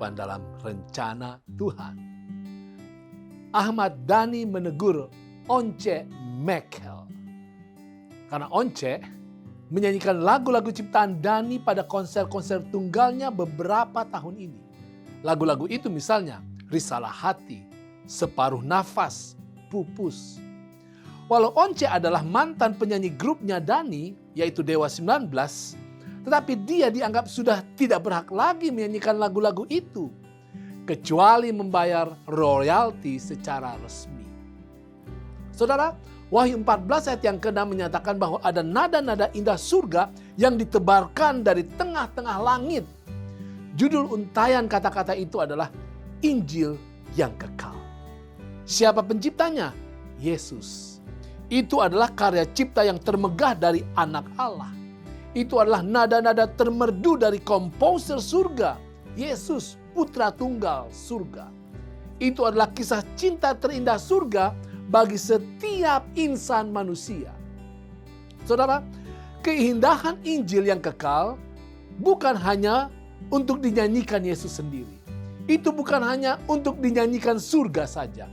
kehidupan dalam rencana Tuhan. Ahmad Dhani menegur Once Mekel. Karena Once menyanyikan lagu-lagu ciptaan Dhani pada konser-konser tunggalnya beberapa tahun ini. Lagu-lagu itu misalnya Risalah Hati, Separuh Nafas, Pupus. Walau Once adalah mantan penyanyi grupnya Dhani, yaitu Dewa 19, tetapi dia dianggap sudah tidak berhak lagi menyanyikan lagu-lagu itu, kecuali membayar royalti secara resmi. Saudara, Wahyu 14 ayat yang ke-6 menyatakan bahwa ada nada-nada indah surga yang ditebarkan dari tengah-tengah langit. Judul untayan kata-kata itu adalah Injil yang kekal. Siapa penciptanya? Yesus. Itu adalah karya cipta yang termegah dari Anak Allah. Itu adalah nada-nada termerdu dari komposer surga, Yesus, Putra Tunggal surga. Itu adalah kisah cinta terindah surga bagi setiap insan manusia. Saudara, keindahan Injil yang kekal bukan hanya untuk dinyanyikan Yesus sendiri. Itu bukan hanya untuk dinyanyikan surga saja.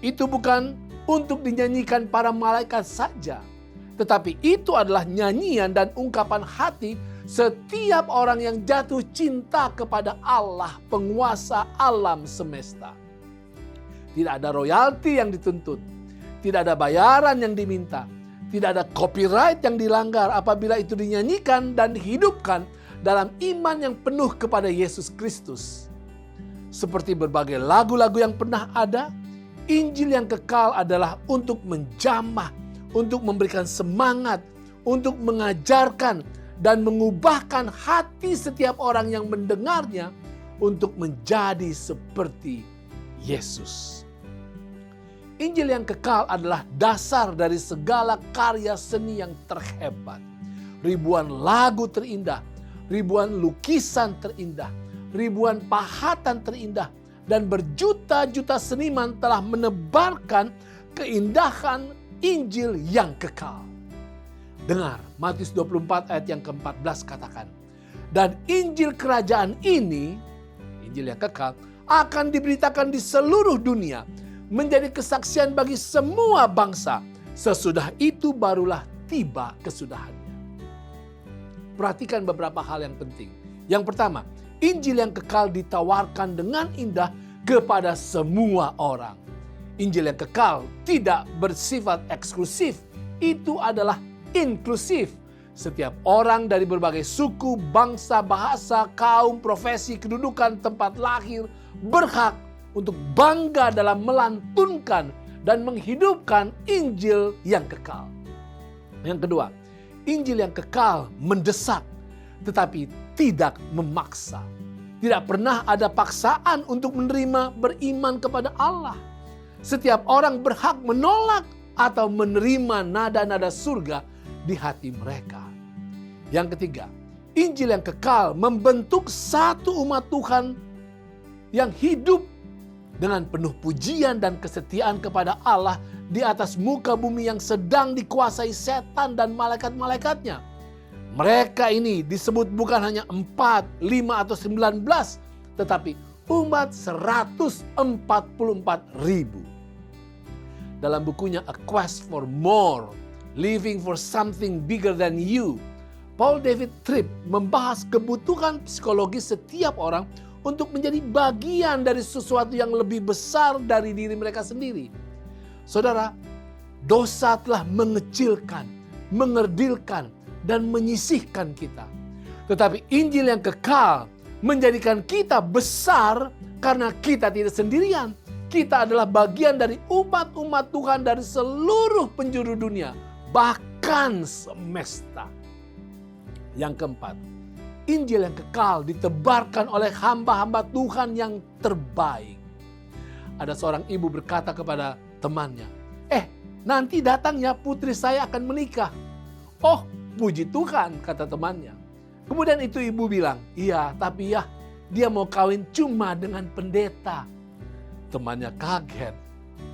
Itu bukan untuk dinyanyikan para malaikat saja. Tetapi itu adalah nyanyian dan ungkapan hati setiap orang yang jatuh cinta kepada Allah, penguasa alam semesta. Tidak ada royalti yang dituntut. Tidak ada bayaran yang diminta. Tidak ada copyright yang dilanggar apabila itu dinyanyikan dan dihidupkan dalam iman yang penuh kepada Yesus Kristus. Seperti berbagai lagu-lagu yang pernah ada, Injil yang kekal adalah untuk menjamah, untuk memberikan semangat, untuk mengajarkan dan mengubahkan hati setiap orang yang mendengarnya untuk menjadi seperti Yesus. Injil yang kekal adalah dasar dari segala karya seni yang terhebat. Ribuan lagu terindah, ribuan lukisan terindah, ribuan pahatan terindah, dan berjuta-juta seniman telah menebarkan keindahan Injil yang kekal. Dengar, Matius 24 ayat yang ke-14 katakan, dan Injil kerajaan ini, Injil yang kekal, akan diberitakan di seluruh dunia, menjadi kesaksian bagi semua bangsa. Sesudah itu barulah tiba kesudahannya. Perhatikan beberapa hal yang penting. Yang pertama, Injil yang kekal ditawarkan dengan indah kepada semua orang. Injil yang kekal tidak bersifat eksklusif. Itu adalah inklusif. Setiap orang dari berbagai suku, bangsa, bahasa, kaum, profesi, kedudukan, tempat lahir berhak untuk bangga dalam melantunkan dan menghidupkan Injil yang kekal. Yang kedua, Injil yang kekal mendesak tetapi tidak memaksa. Tidak pernah ada paksaan untuk menerima beriman kepada Allah. Setiap orang berhak menolak atau menerima nada-nada surga di hati mereka. Yang ketiga, Injil yang kekal membentuk satu umat Tuhan yang hidup dengan penuh pujian dan kesetiaan kepada Allah di atas muka bumi yang sedang dikuasai setan dan malaikat-malaikatnya. Mereka ini disebut bukan hanya 4, 5, atau 19, tetapi umat 144.000. Dalam bukunya A Quest for More, Living for Something Bigger Than You, Paul David Tripp membahas kebutuhan psikologis setiap orang untuk menjadi bagian dari sesuatu yang lebih besar dari diri mereka sendiri. Saudara, dosa telah mengecilkan, mengerdilkan, dan menyisihkan kita. Tetapi Injil yang kekal menjadikan kita besar karena kita tidak sendirian. Kita adalah bagian dari umat-umat Tuhan dari seluruh penjuru dunia, bahkan semesta. Yang keempat, Injil yang kekal ditebarkan oleh hamba-hamba Tuhan yang terbaik. Ada seorang ibu berkata kepada temannya, nanti datang ya putri saya akan menikah. Oh, puji Tuhan, kata temannya. Kemudian itu ibu bilang, iya tapi ya dia mau kawin cuma dengan pendeta. Temannya kaget.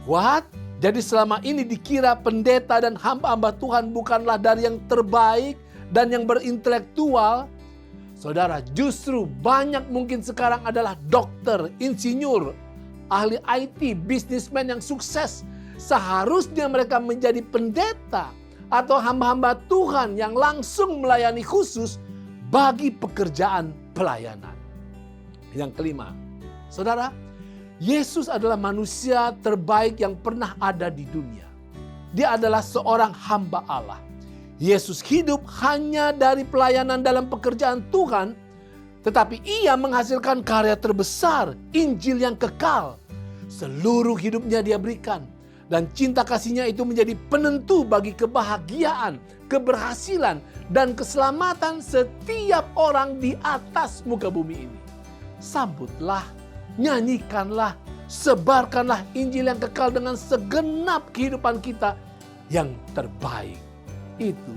What? Jadi selama ini dikira pendeta dan hamba-hamba Tuhan bukanlah dari yang terbaik dan yang berintelektual. Saudara, justru banyak mungkin sekarang adalah dokter, insinyur, ahli IT, bisnismen yang sukses. Seharusnya mereka menjadi pendeta atau hamba-hamba Tuhan yang langsung melayani khusus bagi pekerjaan pelayanan. Yang kelima, saudara, Yesus adalah manusia terbaik yang pernah ada di dunia. Dia adalah seorang hamba Allah. Yesus hidup hanya dari pelayanan dalam pekerjaan Tuhan, tetapi ia menghasilkan karya terbesar, Injil yang kekal. Seluruh hidupnya dia berikan, dan cinta kasihnya itu menjadi penentu bagi kebahagiaan, keberhasilan, dan keselamatan setiap orang di atas muka bumi ini. Sambutlah, nyanyikanlah, sebarkanlah Injil yang kekal dengan segenap kehidupan kita yang terbaik. Itu